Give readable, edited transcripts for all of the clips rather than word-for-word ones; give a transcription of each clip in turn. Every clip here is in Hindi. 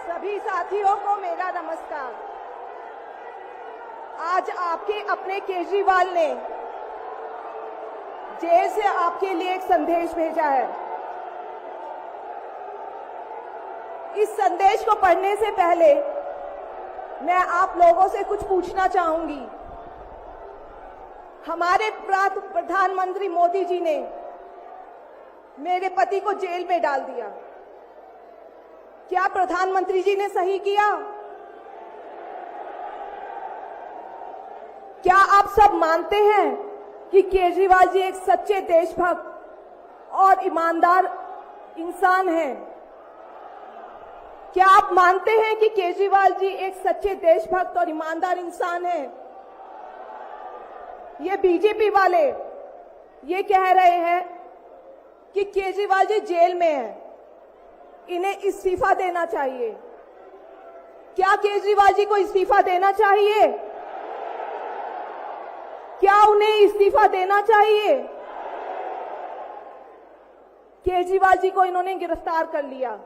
सभी साथियों को मेरा नमस्कार। आज आपके अपने केजरीवाल ने जेल से आपके लिए एक संदेश भेजा है। इस संदेश को पढ़ने से पहले मैं आप लोगों से कुछ पूछना चाहूंगी। हमारे प्रधानमंत्री मोदी जी ने मेरे पति को जेल में डाल दिया। क्या प्रधानमंत्री जी ने सही किया? क्या आप सब मानते हैं कि केजरीवाल जी एक सच्चे देशभक्त और ईमानदार इंसान हैं? क्या आप मानते हैं कि केजरीवाल जी एक सच्चे देशभक्त और ईमानदार इंसान हैं? ये बीजेपी वाले ये कह रहे हैं कि केजरीवाल जी जेल में हैं, इन्हें इस्तीफा देना चाहिए। क्या केजरीवाल जी को इस्तीफा देना चाहिए? क्या उन्हें इस्तीफा देना चाहिए? केजरीवाल जी को इन्होंने गिरफ्तार कर लिया।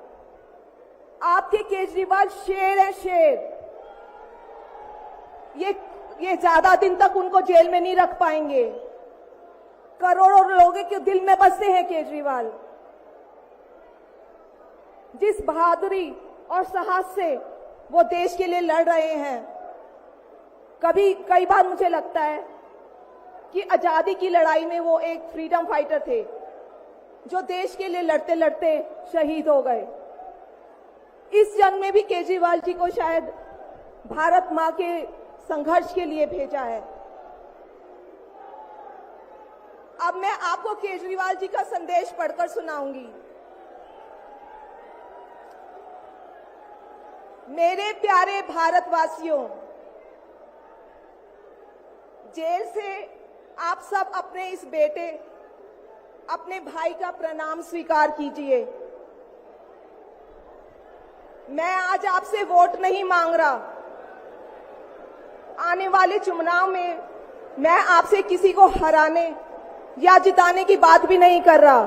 आपके केजरीवाल शेर है, शेर। ये ज्यादा दिन तक उनको जेल में नहीं रख पाएंगे। करोड़ों लोगों के दिल में बसते हैं केजरीवाल। जिस बहादुरी और साहस से वो देश के लिए लड़ रहे हैं, कई बार मुझे लगता है कि आजादी की लड़ाई में वो एक फ्रीडम फाइटर थे जो देश के लिए लड़ते लड़ते शहीद हो गए। इस जंग में भी केजरीवाल जी को शायद भारत मां के संघर्ष के लिए भेजा है। अब मैं आपको केजरीवाल जी का संदेश पढ़कर सुनाऊंगी। मेरे प्यारे भारतवासियों, जेल से आप सब अपने इस बेटे, अपने भाई का प्रणाम स्वीकार कीजिए। मैं आज आपसे वोट नहीं मांग रहा। आने वाले चुनाव में मैं आपसे किसी को हराने या जिताने की बात भी नहीं कर रहा।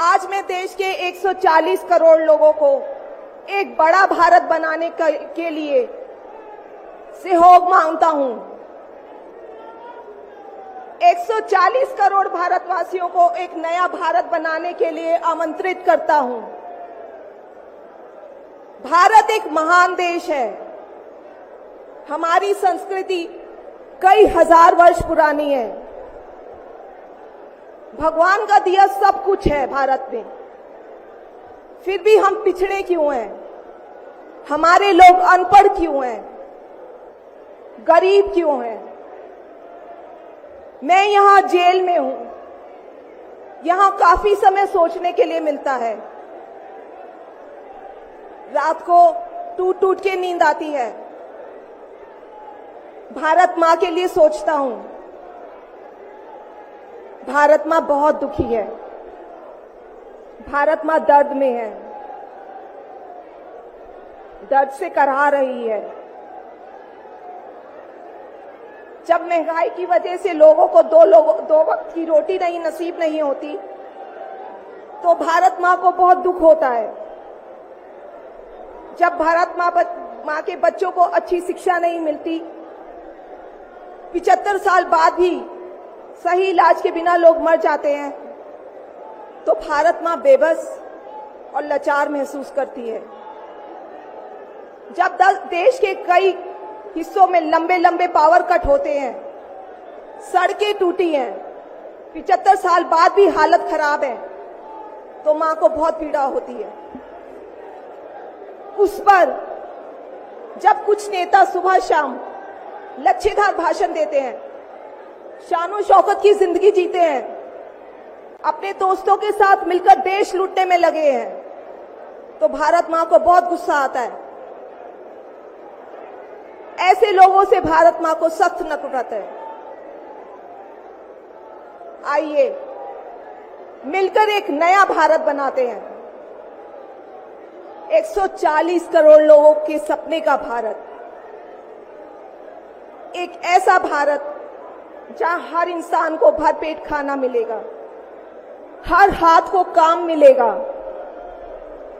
आज मैं देश के 140 करोड़ लोगों को एक बड़ा भारत बनाने के लिए सहयोग मांगता हूं। 140 करोड़ भारतवासियों को एक नया भारत बनाने के लिए आमंत्रित करता हूं। भारत एक महान देश है। हमारी संस्कृति कई हजार वर्ष पुरानी है। भगवान का दिया सब कुछ है भारत में, फिर भी हम पिछड़े क्यों हैं? हमारे लोग अनपढ़ क्यों हैं? गरीब क्यों हैं? मैं यहां जेल में हूं। यहां काफी समय सोचने के लिए मिलता है। रात को टूट टूट के नींद आती है। भारत मां के लिए सोचता हूं। भारत मां बहुत दुखी है। भारत मां दर्द में है, दर्द से कराह रही है। जब महंगाई की वजह से लोगों को दो वक्त की रोटी नसीब नहीं होती, तो भारत मां को बहुत दुख होता है। जब भारत मां के बच्चों को अच्छी शिक्षा नहीं मिलती, 75 साल बाद भी सही इलाज के बिना लोग मर जाते हैं, तो भारत मां बेबस और लाचार महसूस करती है। जब देश के कई हिस्सों में लंबे लंबे पावर कट होते हैं, सड़कें टूटी हैं, 75 साल बाद भी हालत खराब है, तो मां को बहुत पीड़ा होती है। उस पर जब कुछ नेता सुबह शाम लच्छेदार भाषण देते हैं, शानो शौकत की जिंदगी जीते हैं, अपने दोस्तों के साथ मिलकर देश लूटने में लगे हैं, तो भारत मां को बहुत गुस्सा आता है। ऐसे लोगों से भारत मां को सख्त नफरत है। आइए मिलकर एक नया भारत बनाते हैं। 140 करोड़ लोगों के सपने का भारत, एक ऐसा भारत जहां हर इंसान को भरपेट खाना मिलेगा, हर हाथ को काम मिलेगा,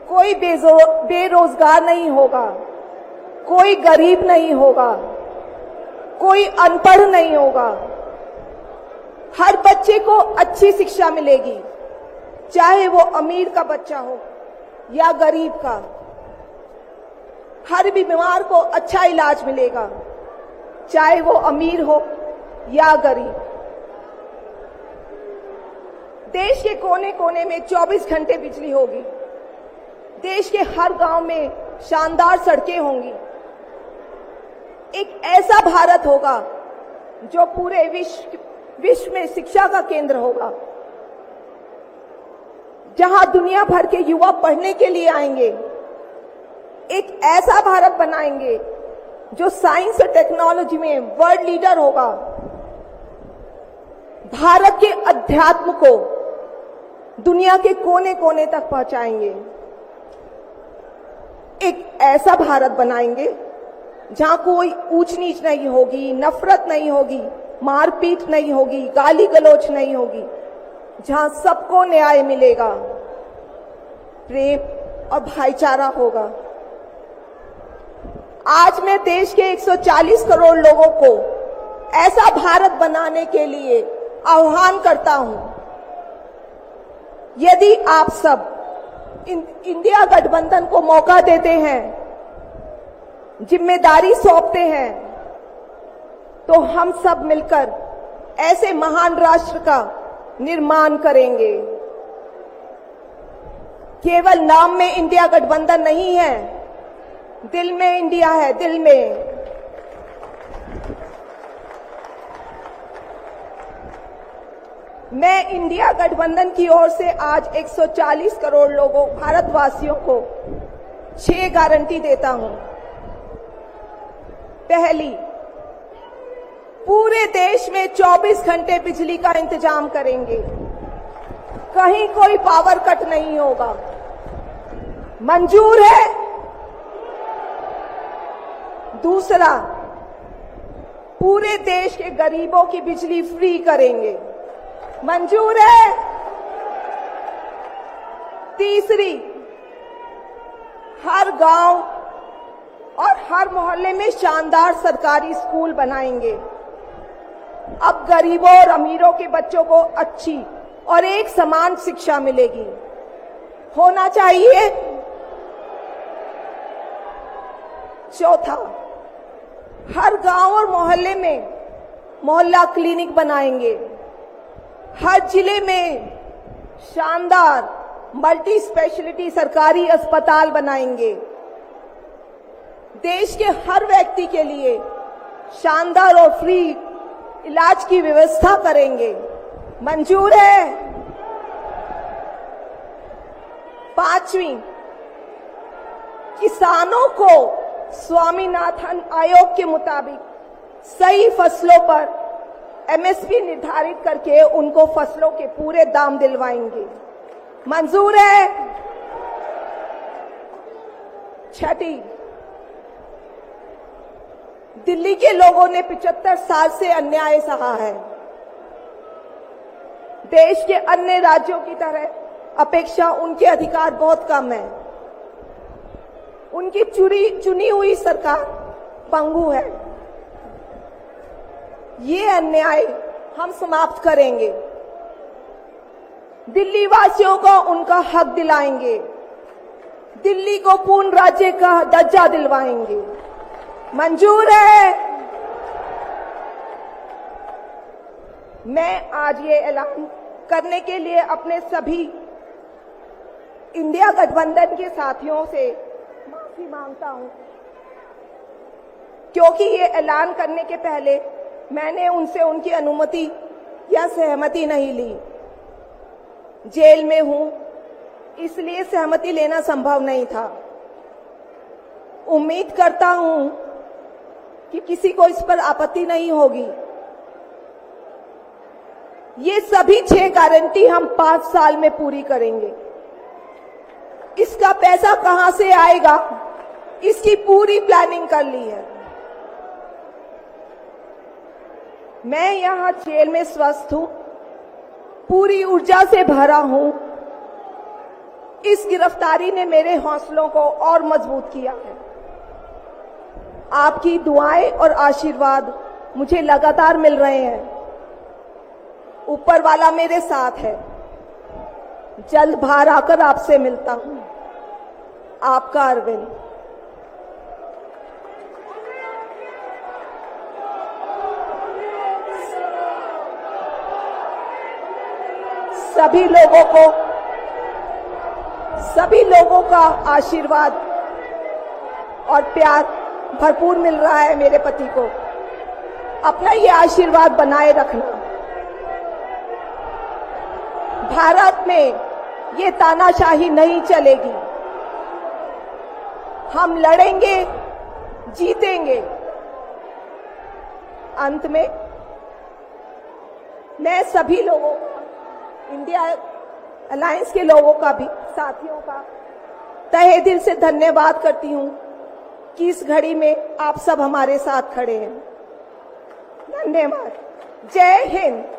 कोई बेरोजगार नहीं होगा, कोई गरीब नहीं होगा, कोई अनपढ़ नहीं होगा। हर बच्चे को अच्छी शिक्षा मिलेगी, चाहे वो अमीर का बच्चा हो या गरीब का। हर बीमार को अच्छा इलाज मिलेगा, चाहे वो अमीर हो या गरीब। देश के कोने कोने में 24 घंटे बिजली होगी। देश के हर गांव में शानदार सड़कें होंगी। एक ऐसा भारत होगा जो पूरे विश्व में शिक्षा का केंद्र होगा, जहां दुनिया भर के युवा पढ़ने के लिए आएंगे। एक ऐसा भारत बनाएंगे जो साइंस और टेक्नोलॉजी में वर्ल्ड लीडर होगा। भारत के अध्यात्म को दुनिया के कोने कोने तक पहुंचाएंगे। एक ऐसा भारत बनाएंगे जहां कोई ऊंच नीच नहीं होगी, नफरत नहीं होगी, मारपीट नहीं होगी, गाली गलौज नहीं होगी, जहां सबको न्याय मिलेगा, प्रेम और भाईचारा होगा। आज मैं देश के 140 करोड़ लोगों को ऐसा भारत बनाने के लिए आह्वान करता हूं। यदि आप सब इंडिया गठबंधन को मौका देते हैं, जिम्मेदारी सौंपते हैं, तो हम सब मिलकर ऐसे महान राष्ट्र का निर्माण करेंगे। केवल नाम में इंडिया गठबंधन नहीं है, दिल में इंडिया है, दिल में। मैं इंडिया गठबंधन की ओर से आज 140 करोड़ लोगों भारतवासियों को 6 गारंटी देता हूं। पहली, पूरे देश में 24 घंटे बिजली का इंतजाम करेंगे, कहीं कोई पावर कट नहीं होगा। मंजूर है? दूसरा, पूरे देश के गरीबों की बिजली फ्री करेंगे। मंजूर है? तीसरी, हर गांव और हर मोहल्ले में शानदार सरकारी स्कूल बनाएंगे। अब गरीबों और अमीरों के बच्चों को अच्छी और एक समान शिक्षा मिलेगी। होना चाहिए। चौथा, हर गांव और मोहल्ले में मोहल्ला क्लिनिक बनाएंगे। हर जिले में शानदार मल्टी स्पेशलिटी सरकारी अस्पताल बनाएंगे। देश के हर व्यक्ति के लिए शानदार और फ्री इलाज की व्यवस्था करेंगे। मंजूर है? पांचवी, किसानों को स्वामीनाथन आयोग के मुताबिक सही फसलों पर एमएसपी निर्धारित करके उनको फसलों के पूरे दाम दिलवाएंगे। मंजूर है? छठी, दिल्ली के लोगों ने 75 साल से अन्याय सहा है। देश के अन्य राज्यों की तरह अपेक्षा उनके अधिकार बहुत कम है। उनकी चुनी हुई सरकार पंगु है। ये अन्याय हम समाप्त करेंगे। दिल्ली वासियों को उनका हक दिलाएंगे। दिल्ली को पूर्ण राज्य का दर्जा दिलवाएंगे। मंजूर है? मैं आज ये ऐलान करने के लिए अपने सभी इंडिया गठबंधन के साथियों से माफी मांगता हूं, क्योंकि ये ऐलान करने के पहले मैंने उनसे उनकी अनुमति या सहमति नहीं ली। जेल में हूं, इसलिए सहमति लेना संभव नहीं था। उम्मीद करता हूं कि किसी को इस पर आपत्ति नहीं होगी। ये सभी 6 गारंटी हम 5 साल में पूरी करेंगे। इसका पैसा कहां से आएगा, इसकी पूरी प्लानिंग कर ली है। मैं यहां जेल में स्वस्थ हूं, पूरी ऊर्जा से भरा हूं। इस गिरफ्तारी ने मेरे हौसलों को और मजबूत किया है। आपकी दुआएं और आशीर्वाद मुझे लगातार मिल रहे हैं। ऊपर वाला मेरे साथ है। जल्द बाहर आकर आपसे मिलता हूं। आपका अरविंद। सभी लोगों का आशीर्वाद और प्यार भरपूर मिल रहा है मेरे पति को। अपना ये आशीर्वाद बनाए रखना। भारत में ये तानाशाही नहीं चलेगी। हम लड़ेंगे, जीतेंगे। अंत में मैं सभी लोगों को, इंडिया अलायंस के लोगों का भी, साथियों का तहे दिल से धन्यवाद करती हूं कि इस घड़ी में आप सब हमारे साथ खड़े हैं। धन्यवाद। जय हिंद।